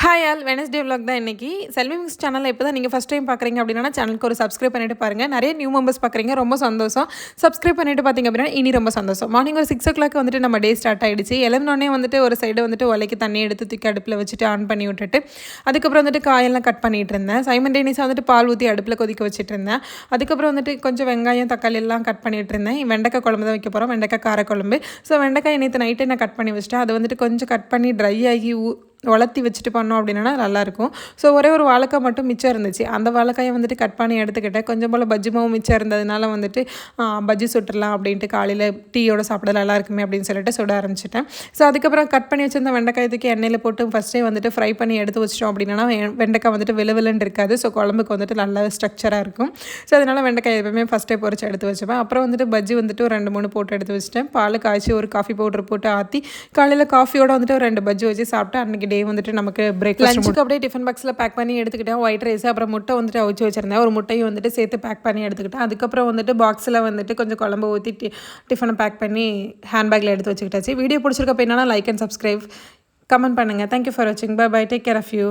Hi all Wednesday vlog தான் இன்றைக்கி செல்வி mix சேனலில் இப்போ தான் நீங்கள் ஃபஸ்ட் டைம் பார்க்குறீங்க அப்படின்னா சேனலுக்கு ஒரு சப்ஸ்கிரைப் பண்ணிட்டு பாருங்கள். நிறைய நியூ மெம்பர்ஸ் பார்க்குறீங்க, ரொம்ப சந்தோஷம். சப்ஸ்கிரைப் பண்ணிட்டு பார்த்தீங்க அப்படின்னா இனி ரொம்ப சந்தோஷம். மார்னிங் ஒரு 6 o'clock வந்துட்டு நம்ம டே ஸ்டார்ட் ஆகிடுச்சு. எழுந்தோடனே வந்துட்டு ஒரு சைடு வந்துட்டு உலைக்கு தண்ணி எடுத்து தூக்கி அடுப்பில் வச்சுட்டு ஆன் பண்ணி விட்டுட்டு அதுக்கப்புறம் வந்துட்டு காயெல்லாம் கட் பண்ணிகிட்டு இருந்தேன். சைமண்டேனியஸாக வந்துட்டு பால் ஊற்றி அடுப்பில் கொதிக்க வச்சுட்டு இருந்தேன். அதுக்கப்புறம் வந்துட்டு கொஞ்சம் வெங்காயம் தக்காளி எல்லாம் கட் பண்ணிகிட்டு இருந்தேன். வெண்டைக்காய் குழம்பு தான் வைக்க போகிறோம், வெண்டைக்காய் காரக்குழம்பு. ஸோ வெண்டைக்காய் நேற்று நைட்டே நான் கட் பண்ணி வச்சுட்டேன். அது வந்துட்டு கொஞ்சம் கட் பண்ணி ட்ரை ஆகி வளர்த்தி வச்சுட்டு பண்ணோம் அப்படின்னா நல்லாயிருக்கும். ஸோ ஒரே ஒரு வாழைக்காய் மட்டும் மிச்சம் இருந்துச்சு. அந்த வாழைக்காயை வந்துட்டு கட் பண்ணி எடுத்துக்கிட்டேன். கொஞ்சம் போல் பஜ்ஜி மாவும் மிச்சம் இருந்ததுனால வந்துட்டு பஜ்ஜி சுட்டுடலாம் அப்படின்ட்டு காலையில் டீயோட சாப்பிட நல்லா இருக்குமே அப்படின்னு சொல்லிட்டு சுட ஆரம்பிச்சிட்டேன். ஸோ அதுக்கப்புறம் கட் பண்ணி வச்சிருந்த வெண்டைக்காய் தூக்கி எண்ணெயில் போட்டு ஃபஸ்ட்டே வந்துட்டு ஃப்ரை பண்ணி எடுத்து வச்சிட்டோம் அப்படின்னா வெண்டைக்காய் வந்துட்டு விலுவிலுன்னு இருக்காது. ஸோ குழம்புக்கு வந்துட்டு நல்ல ஸ்ட்ரக்சராக இருக்கும். ஸோ அதனால் வெண்டைக்காய் எப்பவுமே ஃபஸ்ட்டே பொரிச்சு எடுத்து வச்சுப்பேன். அப்புறம் வந்துட்டு பஜ்ஜி வந்துட்டு ஒரு 2-3 போட்டு எடுத்து வச்சுட்டேன். பால் காய்ச்சி ஒரு காஃபி பவுடர் போட்டு ஆற்றி காலையில் காஃபியோட வந்துட்டு ஒரு 2 பஜ்ஜி வச்சு சாப்பிட்டு அன்றைக்கி டே வந்துட்டு நமக்கு லஞ்சுக்கு அப்படியே டிஃபன் பாக்ஸில் பேக் பண்ணி எடுத்துக்கிட்டேன். ஒயிட் ரைஸ் அப்புறம் முட்டை வந்துட்டு அவிச்சு வச்சுருந்தேன். ஒரு முட்டையும் வந்துட்டு சேர்த்து பேக் பண்ணி எடுத்துக்கிட்டேன். அதுக்கப்புறம் வந்துட்டு பாக்ஸில் வந்துட்டு கொஞ்சம் குழம்பு ஊற்றி டிஃபனை பேக் பண்ணி ஹேண்ட்பேக்கில் எடுத்து வச்சுக்கிட்டாச்சு. வீடியோ பிடிச்சிருக்க அப்படின்னா லைக் அண்ட் சப்ஸ்கிரைப் கமெண்ட் பண்ணுங்கள். தேங்க்யூ ஃபார் வாட்சிங். Bye bye. Take care of you.